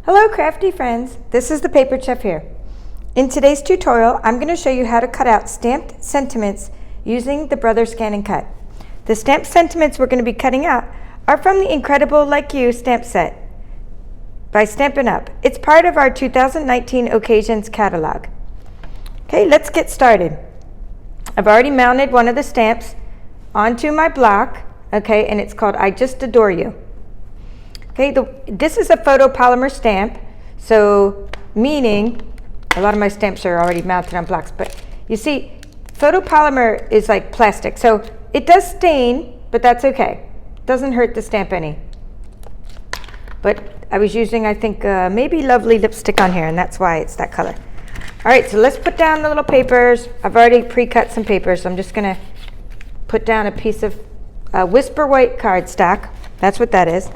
Hello crafty friends, this is the Paper Chef here. In today's tutorial, I'm going to show you how to cut out stamped sentiments using the Brothers ScanNCut. The stamped sentiments we're going to be cutting out are from the Incredible Like You stamp set by Stampin Up. It's part of our 2019 Occasions catalog. Okay, let's get started. I've already mounted one of the stamps onto my block, okay, and it's called I Just Adore You. Okay, this is a photopolymer stamp, so meaning a lot of my stamps are already mounted on blocks, but you see, photopolymer is like plastic, so it does stain, but that's okay. It doesn't hurt the stamp any. But I was using, I think, maybe Lovely lipstick on here, and that's why it's that color. All right, so let's put down the little papers. I've already pre-cut some papers, so I'm just gonna put down a piece of Whisper White cardstock. That's what that is.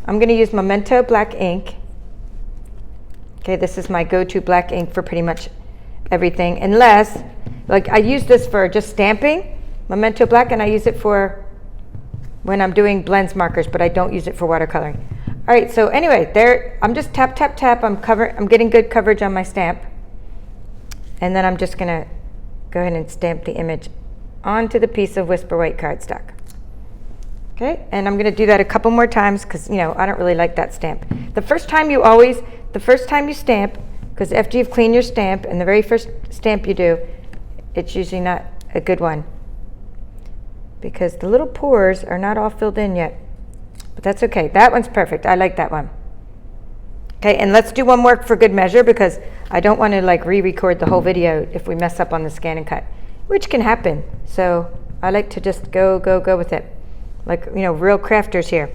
I'm going to use Memento Black ink. Okay, this is my go-to black ink for pretty much everything, unless, like I use this for just stamping, Memento Black, and I use it for when I'm doing blends markers, but I don't use it for watercoloring. All right, so anyway, there, I'm just tap, tap, tap. I'm getting good coverage on my stamp. And then I'm just going to go ahead and stamp the image onto the piece of Whisper White cardstock. Okay, and I'm going to do that a couple more times because, you know, I don't really like that stamp. The first time you stamp, because after you've cleaned your stamp and the very first stamp you do, it's usually not a good one because the little pores are not all filled in yet. But that's okay. That one's perfect. I like that one. Okay, and let's do one more for good measure because I don't want to like re-record the whole video if we mess up on the ScanNCut, which can happen. So I like to just go with it. Like, you know, real crafters here.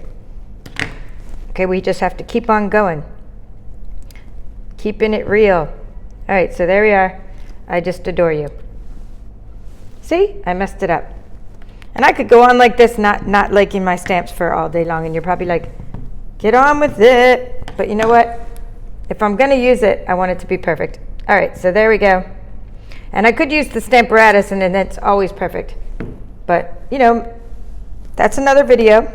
Okay, we just have to keep on going. Keeping it real. All right, so there we are. I just adore you. See, I messed it up. And I could go on like this, not liking my stamps for all day long, and you're probably like, get on with it. But you know what? If I'm gonna use it, I want it to be perfect. All right, so there we go. And I could use the Stamparatus, and then it's always perfect. But, you know, that's another video.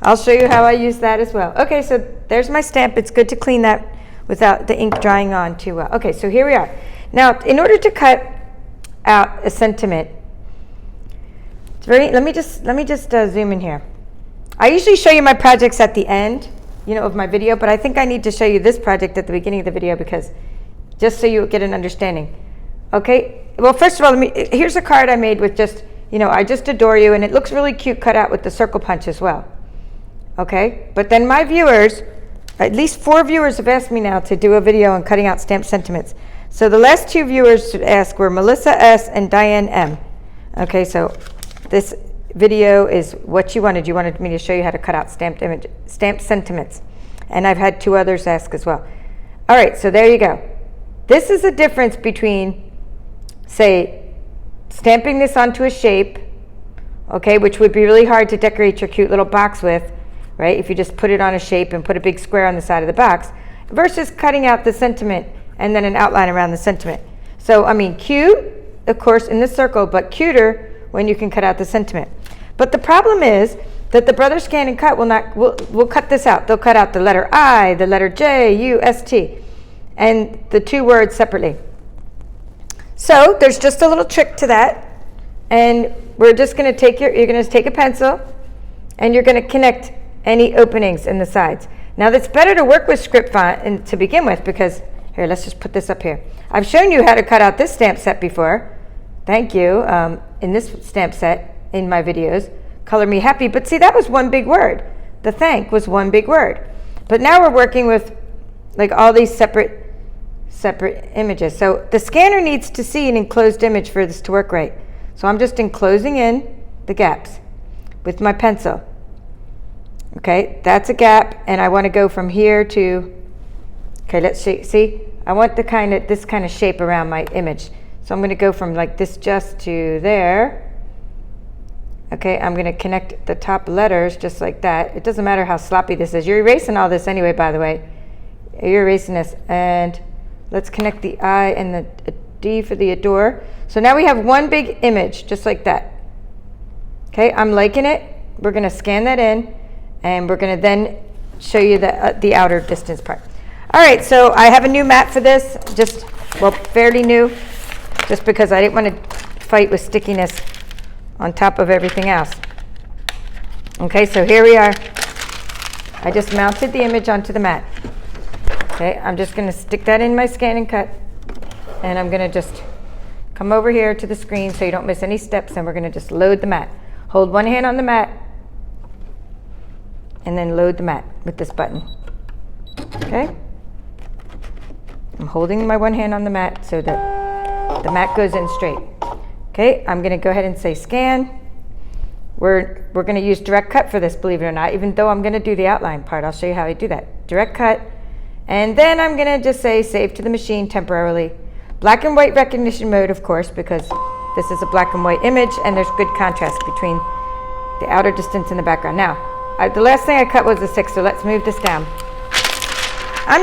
I'll show you how I use that as well. Okay, so there's my stamp. It's good to clean that without the ink drying on too well. Okay, so here we are. Now, in order to cut out a sentiment, it's very, let me just zoom in here. I usually show you my projects at the end, you know, of my video, but I think I need to show you this project at the beginning of the video because just so you get an understanding. Okay, well, first of all, here's a card I made with just, you know, I just adore you, and it looks really cute cut out with the circle punch as well. Okay, but then my viewers, at least 4 viewers have asked me now to do a video on cutting out stamped sentiments. So the last 2 viewers to ask were Melissa S. and Diane M. Okay, so this video is what you wanted. You wanted me to show you how to cut out stamped sentiments. And I've had 2 others ask as well. All right, so there you go. This is the difference between, say, stamping this onto a shape, okay, which would be really hard to decorate your cute little box with, right, if you just put it on a shape and put a big square on the side of the box, versus cutting out the sentiment and then an outline around the sentiment. So, I mean, cute, of course, in the circle, but cuter when you can cut out the sentiment. But the problem is that the Brothers ScanNCut will cut this out. They'll cut out the letter I, the letter J, U, S, T, and the 2 words separately. So there's just a little trick to that, and we're just going to take you're going to take a pencil and you're going to connect any openings in the sides. Now that's better to work with script font to begin with because, here, let's just put this up here. I've shown you how to cut out this stamp set before. Thank you. In this stamp set in my videos, Color Me Happy, but see, that was one big word. The thank was one big word. But now we're working with like all these separate images. So the scanner needs to see an enclosed image for this to work right. So I'm just enclosing in the gaps with my pencil. Okay, that's a gap, and I want to go from here to, okay, let's see, I want this kind of shape around my image. So I'm going to go from like this just to there. Okay, I'm going to connect the top letters just like that. It doesn't matter how sloppy this is. You're erasing all this anyway, by the way. You're erasing this, and let's connect the I and the D for the adore. So now we have one big image, just like that. Okay, I'm liking it. We're going to scan that in, and we're going to then show you the outer distance part. All right, so I have a new mat for this, well, fairly new, just because I didn't want to fight with stickiness on top of everything else. Okay, so here we are. I just mounted the image onto the mat. Okay, I'm just going to stick that in my ScanNCut, and I'm going to just come over here to the screen so you don't miss any steps, and we're going to just load the mat. Hold one hand on the mat, and then load the mat with this button. Okay? I'm holding my one hand on the mat so that the mat goes in straight. Okay, I'm going to go ahead and say scan. We're going to use direct cut for this, believe it or not, even though I'm going to do the outline part. I'll show you how I do that. Direct cut. And then I'm going to just say save to the machine temporarily. Black and white recognition mode, of course, because this is a black and white image and there's good contrast between the outer distance and the background. Now, the last thing I cut was a 6, so let's move this down. I'm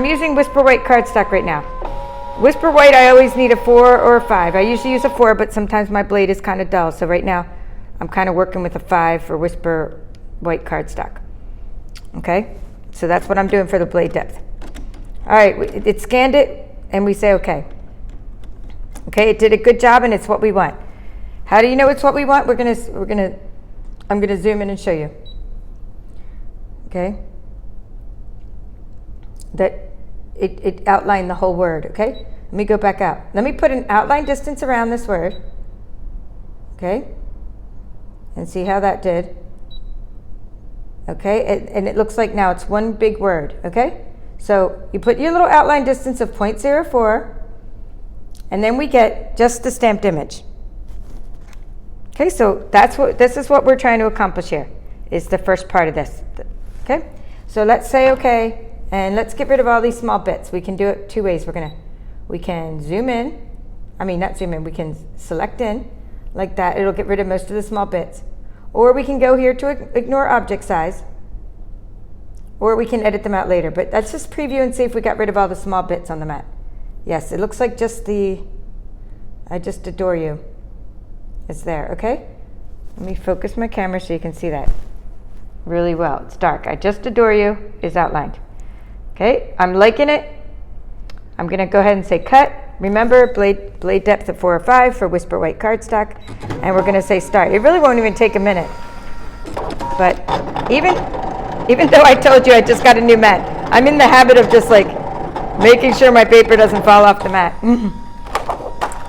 using Whisper White cardstock right now. Whisper White, I always need a 4 or a 5. I usually use a 4, but sometimes my blade is kind of dull. So right now, I'm kind of working with a 5 for Whisper White cardstock. Okay, so that's what I'm doing for the blade depth. All right, it scanned it, and we say okay. Okay, it did a good job, and it's what we want. How do you know it's what we want? I'm gonna zoom in and show you. Okay, that it outlined the whole word. Okay, let me go back out. Let me put an outline distance around this word. Okay, and see how that did. Okay, and it looks like now it's one big word. Okay, so you put your little outline distance of 0.04, and then we get just the stamped image. Okay, so this is what we're trying to accomplish here, is the first part of this. Okay, so let's say okay, and let's get rid of all these small bits. We can do it 2 ways. We can zoom in. I mean, not zoom in. We can select in like that. It'll get rid of most of the small bits. Or we can go here to ignore object size, or we can edit them out later. But let's just preview and see if we got rid of all the small bits on the mat. Yes, it looks like just the I just adore you is there. Okay, let me focus my camera so you can see that really well. It's dark. I just adore you is outlined. Okay, I'm liking it. I'm going to go ahead and say cut. Remember, blade depth of 4 or 5 for Whisper White cardstock, and we're going to say start. It really won't even take a minute. But even though I told you I just got a new mat, I'm in the habit of just like making sure my paper doesn't fall off the mat.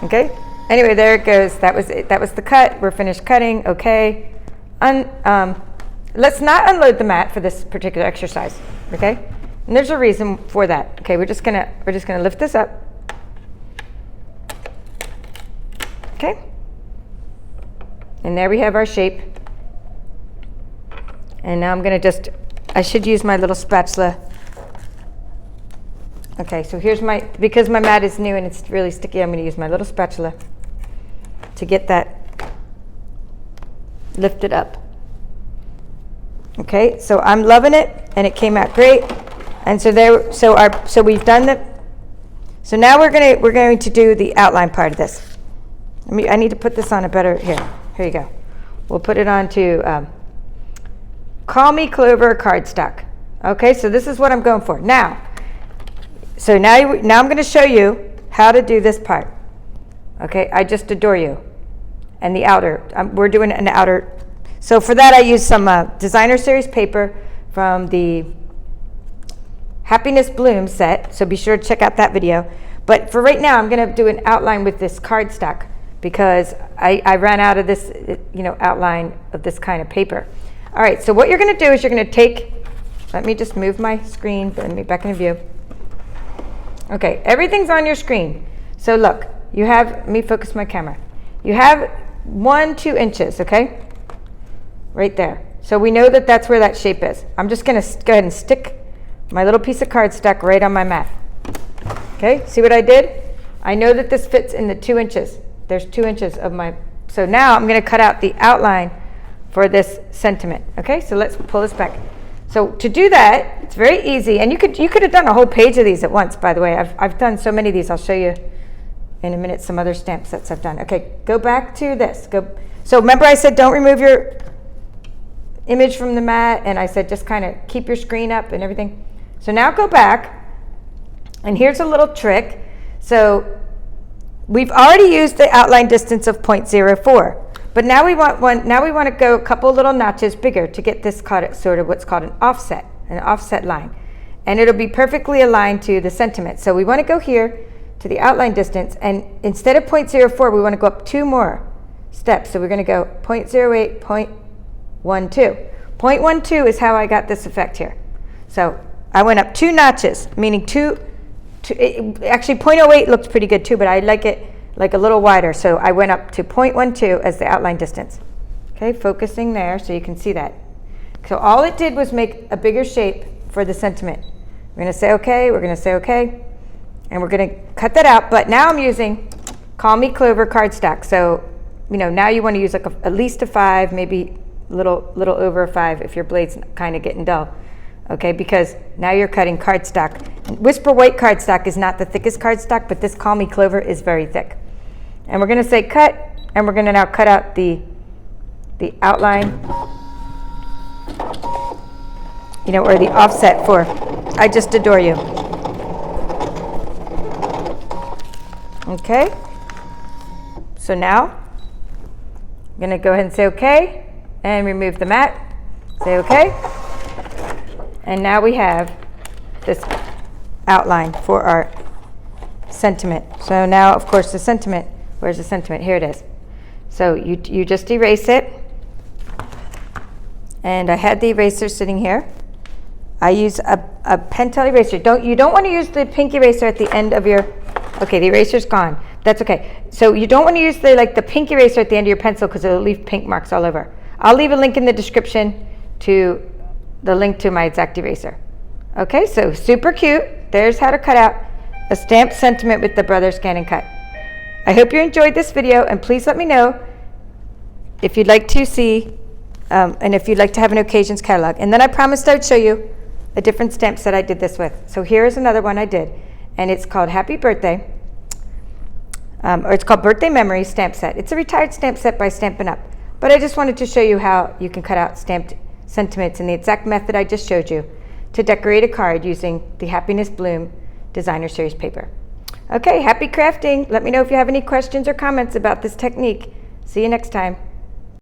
Okay. Anyway, there it goes. That was it. That was the cut. We're finished cutting. Okay. Let's not unload the mat for this particular exercise. Okay. And there's a reason for that. Okay. We're just gonna lift this up. Okay, and there we have our shape. And now I'm going to I should use my little spatula. Okay, so here's because my mat is new and it's really sticky, I'm going to use my little spatula to get that lifted up. Okay, so I'm loving it, and it came out great. And so we've done so now we're going to do the outline part of this. I need to put this on a better, here you go. We'll put it onto Call Me Clover cardstock. Okay, so this is what I'm going for. Now I'm going to show you how to do this part. Okay, I just adore you. And the outer, we're doing an outer. So for that I used some designer series paper from the Happiness Bloom set, so be sure to check out that video. But for right now I'm going to do an outline with this cardstock, because I ran out of this, outline of this kind of paper. All right, so what you're going to do is you're going to take, let me just move my screen, put me back in view. Okay, everything's on your screen. So look, let me focus my camera. You have 1-2 inches, okay? Right there. So we know that that's where that shape is. I'm just going to go ahead and stick my little piece of cardstock right on my mat. Okay, see what I did? I know that this fits in the 2 inches. There's 2 inches of so now I'm going to cut out the outline for this sentiment. Okay, so let's pull this back. So to do that, it's very easy, and you could have done a whole page of these at once, by the way. I've done so many of these. I'll show you in a minute some other stamp sets I've done. Okay, go back to this. So remember I said don't remove your image from the mat, and I said just kind of keep your screen up and everything. So now go back, and here's a little trick. So we've already used the outline distance of 0.04, but now we want to go a couple little notches bigger to get this sort of what's called an offset line, and it'll be perfectly aligned to the sentiment. So we want to go here to the outline distance, and instead of 0.04, we want to go up 2 more steps. So we're going to go 0.08, 0.12. 0.12 is how I got this effect here. So I went up 2 notches, meaning actually 0.08 looks pretty good too, but I like it like a little wider. So I went up to 0.12 as the outline distance. Okay, focusing there so you can see that. So all it did was make a bigger shape for the sentiment. We're going to say okay, we're going to say okay, and we're going to cut that out. But now I'm using Call Me Clover cardstock. So, now you want to use like at least a 5, maybe a little over a 5 if your blade's kind of getting dull. Okay, because now you're cutting cardstock. Whisper White cardstock is not the thickest cardstock, but this Call Me Clover is very thick. And we're going to say cut, and we're going to now cut out the outline, or the offset for I Just Adore You. Okay, so now I'm going to go ahead and say okay, and remove the mat, say okay. And now we have this outline for our sentiment. So now, of course, the sentiment, where's the sentiment? Here it is. So you just erase it. And I had the eraser sitting here. I use a pentel eraser. You don't want to use the pink eraser at the end of your, okay, the eraser's gone. That's okay. So you don't want to use the pink eraser at the end of your pencil because it'll leave pink marks all over. I'll leave a link in the description to the link to my Exact Eraser. Okay, so super cute. There's how to cut out a stamped sentiment with the Brothers ScanNCut. I hope you enjoyed this video, and please let me know if you'd like to see, and if you'd like to have an occasions catalog. And then I promised I would show you a different stamp set I did this with. So here is another one I did, and it's called Happy Birthday, or it's called Birthday Memories Stamp Set. It's a retired stamp set by Stampin' Up. But I just wanted to show you how you can cut out stamped sentiments in the exact method I just showed you to decorate a card using the Happiness Bloom Designer Series paper. Okay, happy crafting. Let me know if you have any questions or comments about this technique. See you next time.